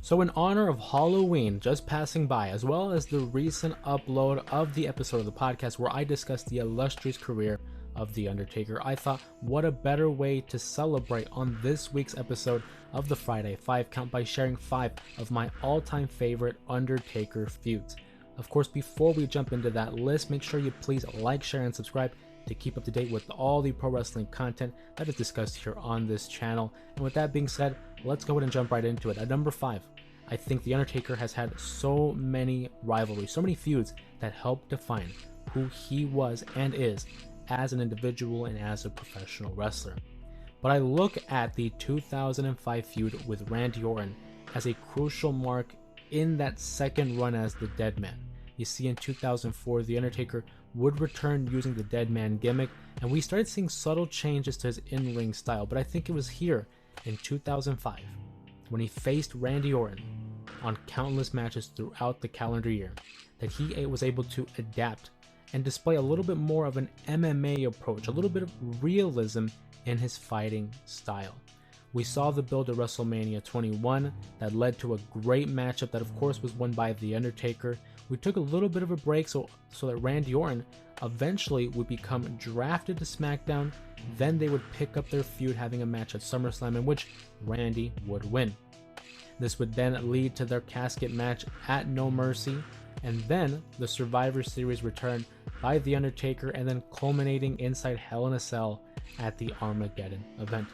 So in honor of Halloween just passing by, as well as the recent upload of the episode of the podcast where I discussed the illustrious career of The Undertaker, I thought what a better way to celebrate on this week's episode of the Friday 5 Count by sharing 5 of my all-time favorite Undertaker feuds. Of course, before we jump into that list, make sure you please like, share, and subscribe to keep up to date with all the pro wrestling content that is discussed here on this channel. And with that being said, let's go ahead and jump right into it. At number 5, I think The Undertaker has had so many rivalries, so many feuds that help define who he was and is as an individual and as a professional wrestler. But I look at the 2005 feud with Randy Orton as a crucial mark in that second run as the Dead Man. You see, in 2004, The Undertaker would return using the Dead Man gimmick, and we started seeing subtle changes to his in-ring style, but I think it was here in 2005 when he faced Randy Orton on countless matches throughout the calendar year that he was able to adapt and display a little bit more of an MMA approach, a little bit of realism in his fighting style. We saw the build to WrestleMania 21 that led to a great matchup that of course was won by The Undertaker. We took a little bit of a break so that Randy Orton eventually would become drafted to SmackDown. Then they would pick up their feud having a match at SummerSlam in which Randy would win. This would then lead to their casket match at No Mercy, and then the Survivor Series return by The Undertaker, and then culminating inside Hell in a Cell at the Armageddon event.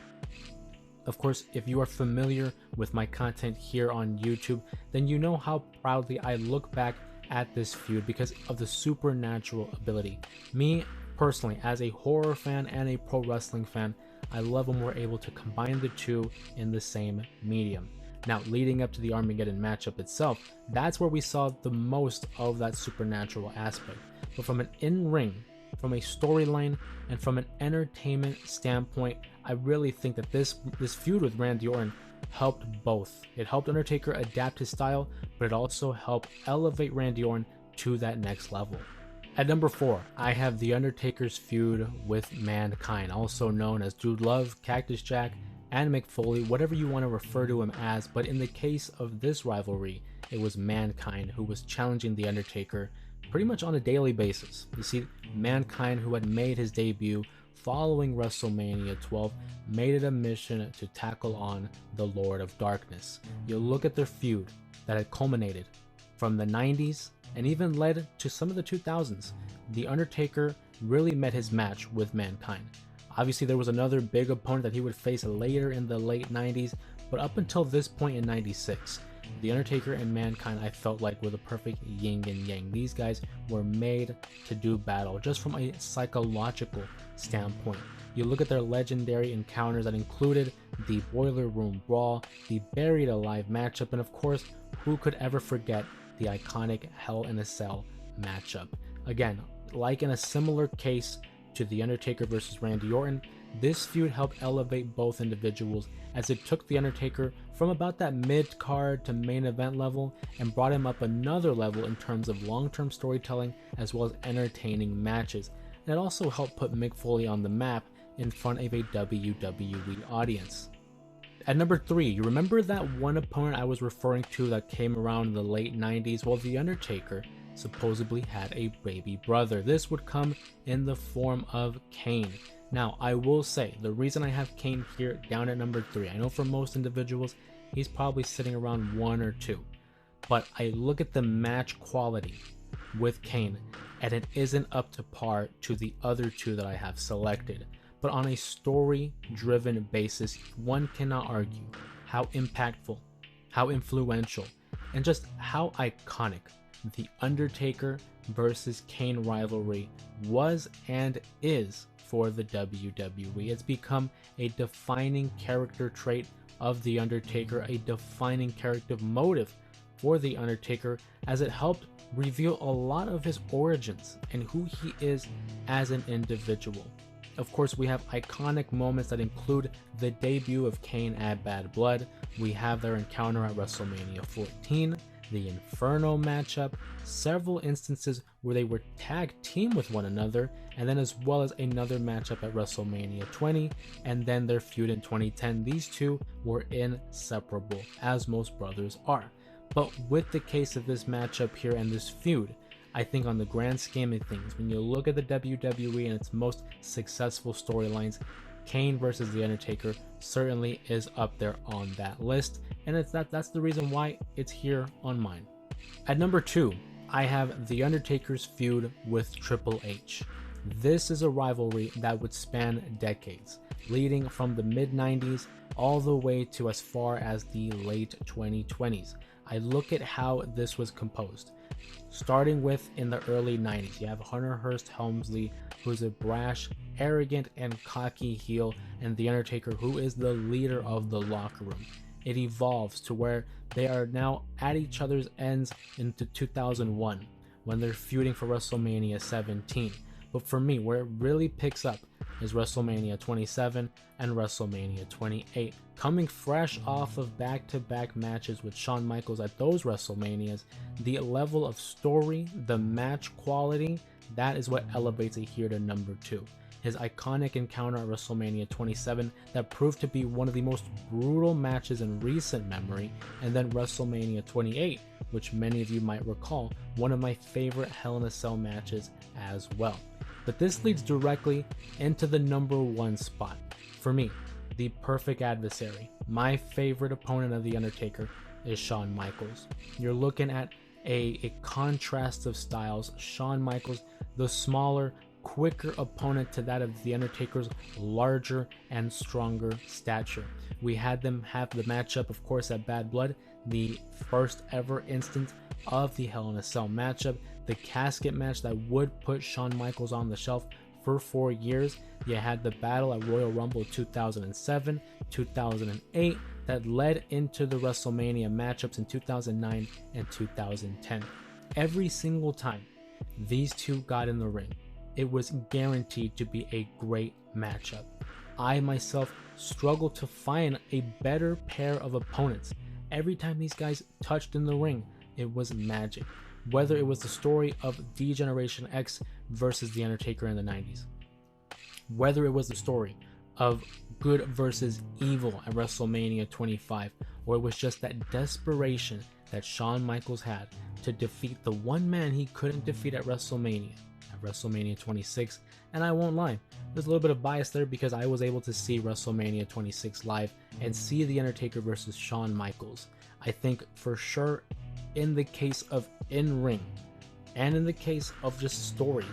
Of course, if you are familiar with my content here on YouTube, then you know how proudly I look back at this feud because of the supernatural ability. Me, personally, as a horror fan and a pro wrestling fan, I love when we're able to combine the two in the same medium. Now, leading up to the Armageddon matchup itself, that's where we saw the most of that supernatural aspect. But from an in-ring, from a storyline, and from an entertainment standpoint, I really think that this feud with Randy Orton helped both. It helped Undertaker adapt his style, but it also helped elevate Randy Orton to that next level. At number 4, I have The Undertaker's feud with Mankind, also known as Dude Love, Cactus Jack, and Mick Foley, whatever you want to refer to him as, but in the case of this rivalry, it was Mankind who was challenging The Undertaker pretty much on a daily basis. You see, Mankind, who had made his debut following WrestleMania 12, made it a mission to tackle on the Lord of Darkness. You look at their feud that had culminated from the 90s and even led to some of the 2000s. The Undertaker really met his match with Mankind. Obviously, there was another big opponent that he would face later in the late 90s, but up until this point in 96, The Undertaker and Mankind, I felt like, were the perfect yin and yang. These guys were made to do battle, just from a psychological standpoint. You look at their legendary encounters that included the Boiler Room Brawl, the Buried Alive matchup, and of course, who could ever forget the iconic Hell in a Cell matchup. Again, like in a similar case to The Undertaker versus Randy Orton, this feud helped elevate both individuals as it took The Undertaker from about that mid-card to main event level and brought him up another level in terms of long-term storytelling as well as entertaining matches. And it also helped put Mick Foley on the map in front of a WWE audience. At number 3, you remember that one opponent I was referring to that came around in the late 90s? Well, The Undertaker supposedly had a baby brother. This would come in the form of Kane. Now, I will say, the reason I have Kane here down at number 3, I know for most individuals, he's probably sitting around 1 or 2. But I look at the match quality with Kane, and it isn't up to par to the other 2 that I have selected. But on a story-driven basis, one cannot argue how impactful, how influential, and just how iconic the Undertaker versus Kane rivalry was and is for the WWE. It's become a defining character trait of The Undertaker, a defining character motive for The Undertaker, as it helped reveal a lot of his origins and who he is as an individual. Of course, we have iconic moments that include the debut of Kane at Bad Blood. We have their encounter at WrestleMania 14, the Inferno matchup, several instances where they were tag team with one another, and then as well as another matchup at WrestleMania 20, and then their feud in 2010. These two were inseparable, as most brothers are. But with the case of this matchup here and this feud, I think on the grand scheme of things, when you look at the WWE and its most successful storylines, Kane versus The Undertaker certainly is up there on that list, and that's the reason why it's here on mine. At number 2, I have The Undertaker's feud with Triple H. This is a rivalry that would span decades, leading from the mid-90s all the way to as far as the late 2020s. I look at how this was composed. Starting with in the early 90s, you have Hunter Hearst Helmsley, who's a brash, arrogant, and cocky heel, and The Undertaker, who is the leader of the locker room. It evolves to where they are now at each other's ends into 2001, when they're feuding for WrestleMania 17. But for me, where it really picks up is WrestleMania 27 and WrestleMania 28. Coming fresh off of back-to-back matches with Shawn Michaels at those WrestleManias, the level of story, the match quality, that is what elevates it here to number 2. His iconic encounter at WrestleMania 27 that proved to be one of the most brutal matches in recent memory, and then WrestleMania 28, which many of you might recall, one of my favorite Hell in a Cell matches as well. But this leads directly into the number 1 spot. For me, the perfect adversary. My favorite opponent of The Undertaker is Shawn Michaels. You're looking at a contrast of styles. Shawn Michaels, the smaller, quicker opponent to that of The Undertaker's larger and stronger stature. We had them have the matchup, of course, at Bad Blood, the first ever instance of the Hell in a Cell matchup, the casket match that would put Shawn Michaels on the shelf for 4 years. You had the battle at Royal Rumble 2007, 2008 that led into the WrestleMania matchups in 2009 and 2010. Every single time these two got in the ring, it was guaranteed to be a great matchup. I myself struggle to find a better pair of opponents. Every time these guys touched in the ring, it was magic. Whether it was the story of D-Generation X versus The Undertaker in the 90s, whether it was the story of good versus evil at WrestleMania 25, or it was just that desperation that Shawn Michaels had to defeat the one man he couldn't defeat at WrestleMania 26. And I won't lie, there's a little bit of bias there because I was able to see WrestleMania 26 live and see The Undertaker versus Shawn Michaels. I think for sure in the case of in-ring and in the case of just stories,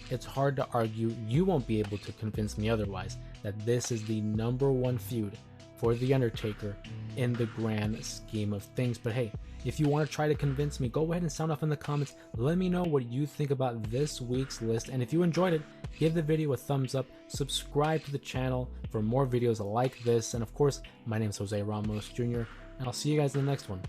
it's hard to argue, you won't be able to convince me otherwise, that this is the number 1 feud for The Undertaker in the grand scheme of things. But hey, if you want to try to convince me, go ahead and sound off in the comments. Let me know what you think about this week's list, and if you enjoyed it, give the video a thumbs up, subscribe to the channel for more videos like this, and of course, my name is Jose Ramos Jr., and I'll see you guys in the next one.